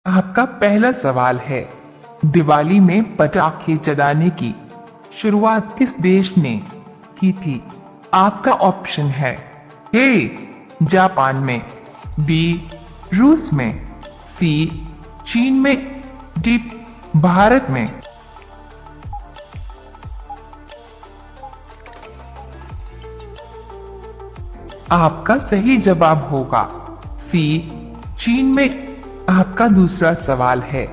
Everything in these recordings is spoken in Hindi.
आपका पहला सवाल है, दिवाली में पटाखे जलाने की शुरुआत किस देश ने की थी? आपका ऑप्शन है ए जापान में, बी रूस में, सी चीन में, डी भारत में। आपका सही जवाब होगा सी चीन में। आपका दूसरा सवाल है,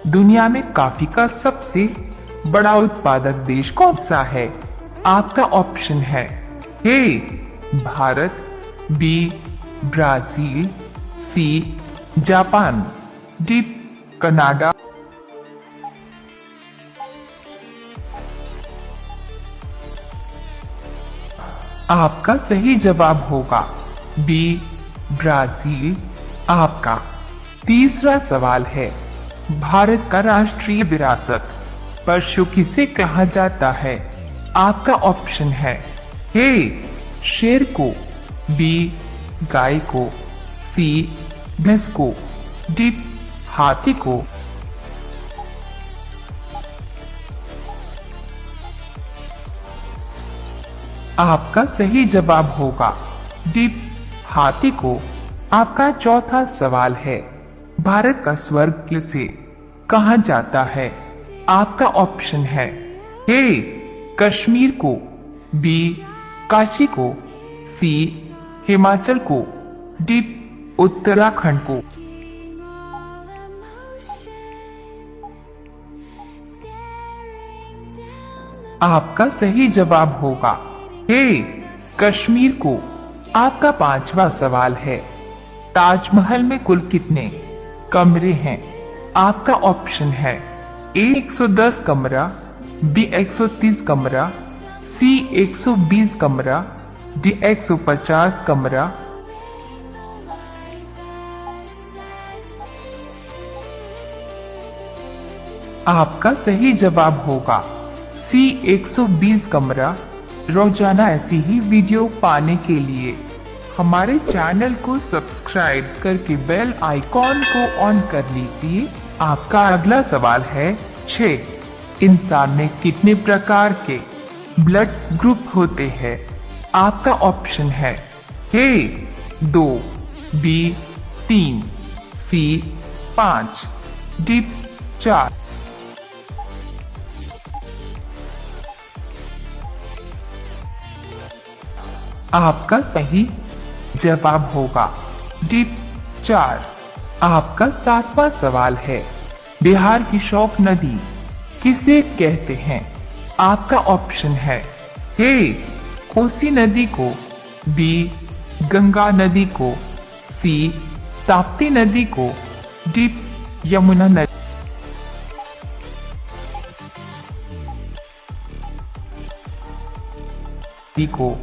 दुनिया में कॉफी का सबसे बड़ा उत्पादक देश कौन सा है? आपका ऑप्शन है A Bharat, B Brazil, C Japan, D Canada. आपका सही जवाब होगा बी ब्राजील। आपका तीसरा सवाल है, भारत का राष्ट्रीय विरासत पशु किसे कहा जाता है? आपका ऑप्शन है ए शेर को, बी गाय को, सी भैंस को, डी हाथी को। आपका सही जवाब होगा डी हाथी को। आपका चौथा सवाल है, भारत का स्वर्ग किसे कहा जाता है? आपका ऑप्शन है ए कश्मीर को, बी काशी को, सी हिमाचल को, डी उत्तराखंड को। आपका सही जवाब होगा ए कश्मीर को। आपका पांचवा सवाल है, ताजमहल में कुल कितने कमरे हैं? आपका ऑप्शन है ए 110 कमरा, बी 130 कमरा, सी 120 कमरा, डी 150 कमरा। आपका सही जवाब होगा सी 120 कमरा। रोजाना ऐसी ही वीडियो पाने के लिए हमारे चैनल को सब्सक्राइब करके बेल आइकॉन को ऑन कर लीजिए। आपका अगला सवाल है 6 इंसान में कितने प्रकार के ब्लड ग्रुप होते हैं? आपका ऑप्शन है ए 2, बी 3, सी 5, डी 4। आपका सही जवाब होगा डी 4। आपका सातवां सवाल है, बिहार की शोक नदी किसे कहते हैं? आपका ऑप्शन है ए कोसी नदी को, बी गंगा नदी को, सी ताप्ती नदी को, डी यमुना नदी को।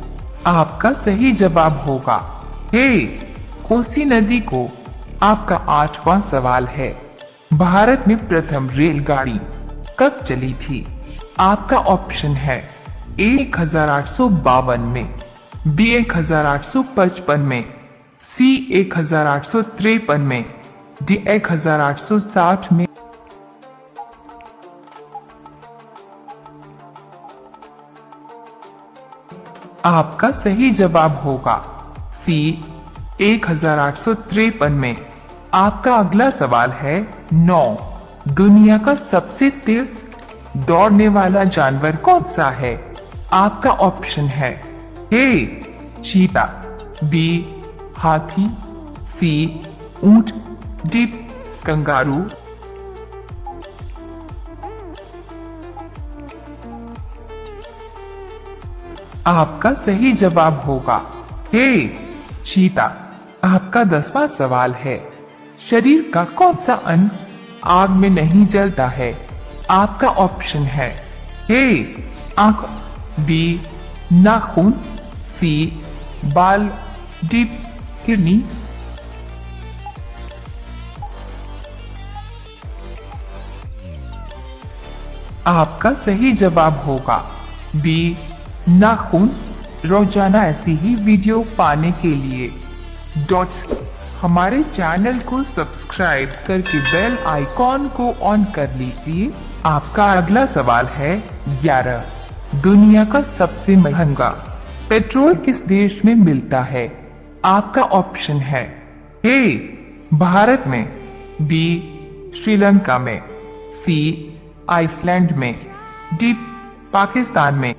आपका सही जवाब होगा ए कोसी नदी को। आपका आठवां सवाल है, भारत में प्रथम रेलगाड़ी कब चली थी? आपका ऑप्शन है ए 1852 में, बी 1855 में, सी 1853 में, डी 1860 में। आपका सही जवाब होगा सी 1853 में। आपका अगला सवाल है 9 दुनिया का सबसे तेज दौड़ने वाला जानवर कौन सा है? आपका ऑप्शन है ए चीता, बी हाथी, सी ऊंट, डी कंगारू। आपका सही जवाब होगा ए चीता। आपका 10वां सवाल है, शरीर का कौन सा अंग आग में नहीं जलता है? आपका ऑप्शन है ए आंख, बी नाखून, सी बाल, डी किडनी। आपका सही जवाब होगा बी नाखून। रोजाना ऐसी ही वीडियो पाने के लिए हमारे चैनल को सब्सक्राइब करके बेल आइकॉन को ऑन कर लीजिए। आपका अगला सवाल है 11। दुनिया का सबसे महंगा पेट्रोल किस देश में मिलता है? आपका ऑप्शन है ए भारत में, बी श्रीलंका में, सी आइसलैंड में, डी पाकिस्तान में।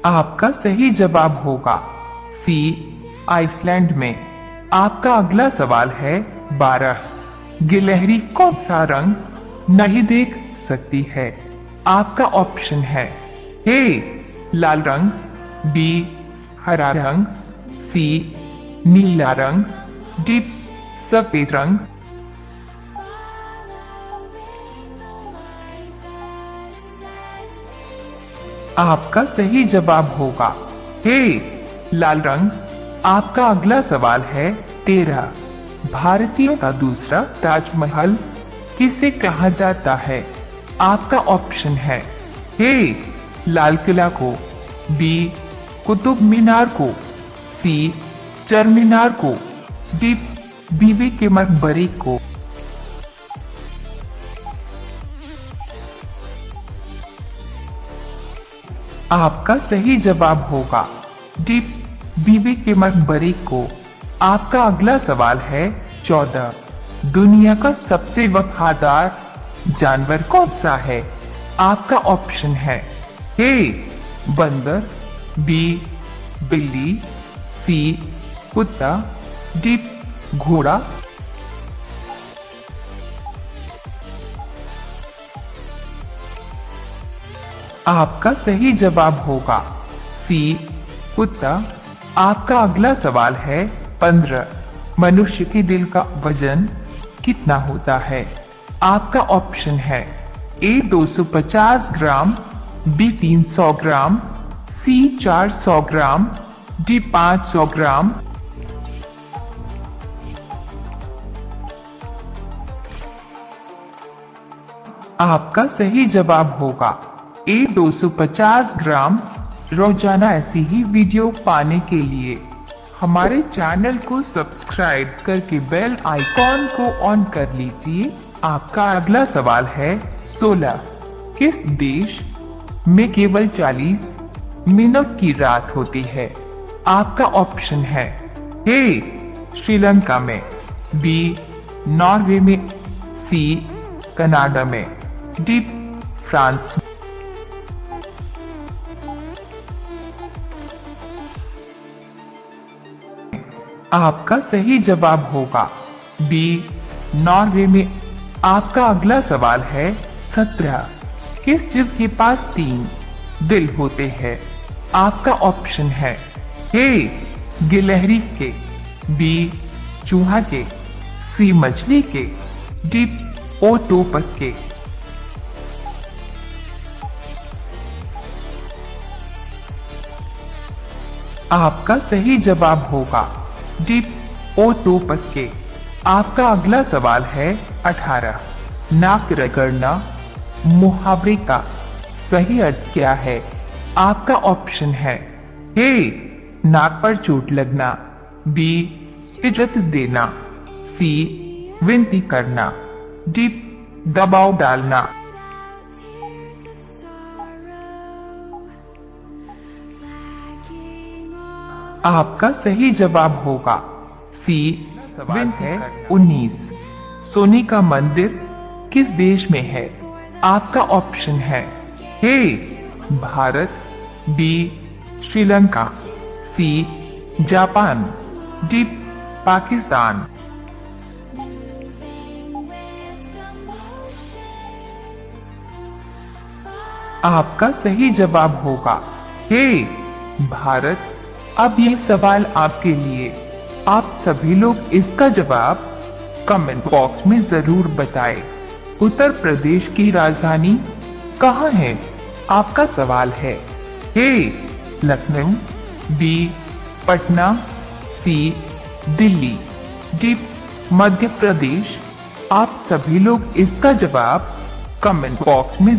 आपका सही जवाब होगा सी आइसलैंड में। आपका अगला सवाल है 12। गिलहरी कौन सा रंग नहीं देख सकती है? आपका ऑप्शन है ए लाल रंग, बी हरा रंग, सी नीला रंग, डी सफेद रंग। आपका सही जवाब होगा ए लाल रंग। आपका अगला सवाल है 13। भारतीयों का दूसरा ताजमहल किसे कहा जाता है? आपका ऑप्शन है ए लाल किला को, बी कुतुब मीनार को, सी चार मीनार को, डी बीबी के मकबरे को। आपका सही जवाब होगा डी बीबी के मकबरे को। आपका अगला सवाल है 14। दुनिया का सबसे वफादार जानवर कौन सा है? आपका ऑप्शन है ए बंदर, बी बिल्ली, सी कुत्ता, डी घोड़ा। आपका सही जवाब होगा सी कुत्ता। आपका अगला सवाल है 15। मनुष्य के दिल का वजन कितना होता है? आपका ऑप्शन है ए 250 ग्राम, बी 300 ग्राम, सी 400 ग्राम, डी 500 ग्राम। आपका सही जवाब होगा ए 250 ग्राम। रोजाना ऐसी ही वीडियो पाने के लिए हमारे चैनल को सब्सक्राइब करके बेल आइकॉन को ऑन कर लीजिए। आपका अगला सवाल है 16। किस देश में केवल 40 मिनट की रात होती है? आपका ऑप्शन है ए श्रीलंका में, बी नॉर्वे में, सी कनाडा में, डी फ्रांस में। आपका सही जवाब होगा बी नॉर्वे में। आपका अगला सवाल है 17। किस जीव के पास 3 दिल होते हैं? आपका ऑप्शन है ए गिलहरी के, बी चूहा के, सी मछली के, डी ओक्टोपस के। आपका सही जवाब होगा डी ओक्टोपस के। आपका अगला सवाल है 18। नाक रगड़ना मुहावरे का सही अर्थ क्या है? आपका ऑप्शन है ए नाक पर चोट लगना, बी इज्जत देना, सी विनती करना, डी दबाव डालना। आपका सही जवाब होगा सी सवाल है 19। सोने का मंदिर किस देश में है? आपका ऑप्शन है A Bharat, B Sri Lanka, C Japan, D Pakistan. आपका सही जवाब होगा ए भारत। अब ये सवाल आपके लिए। आप सभी लोग इसका जवाब कमेंट बॉक्स में जरूर बताएं। उत्तर प्रदेश की राजधानी कहाँ है? आपका सवाल है ए लखनऊ, बी पटना, सी दिल्ली, डी मध्य प्रदेश। आप सभी लोग इसका जवाब कमेंट बॉक्स में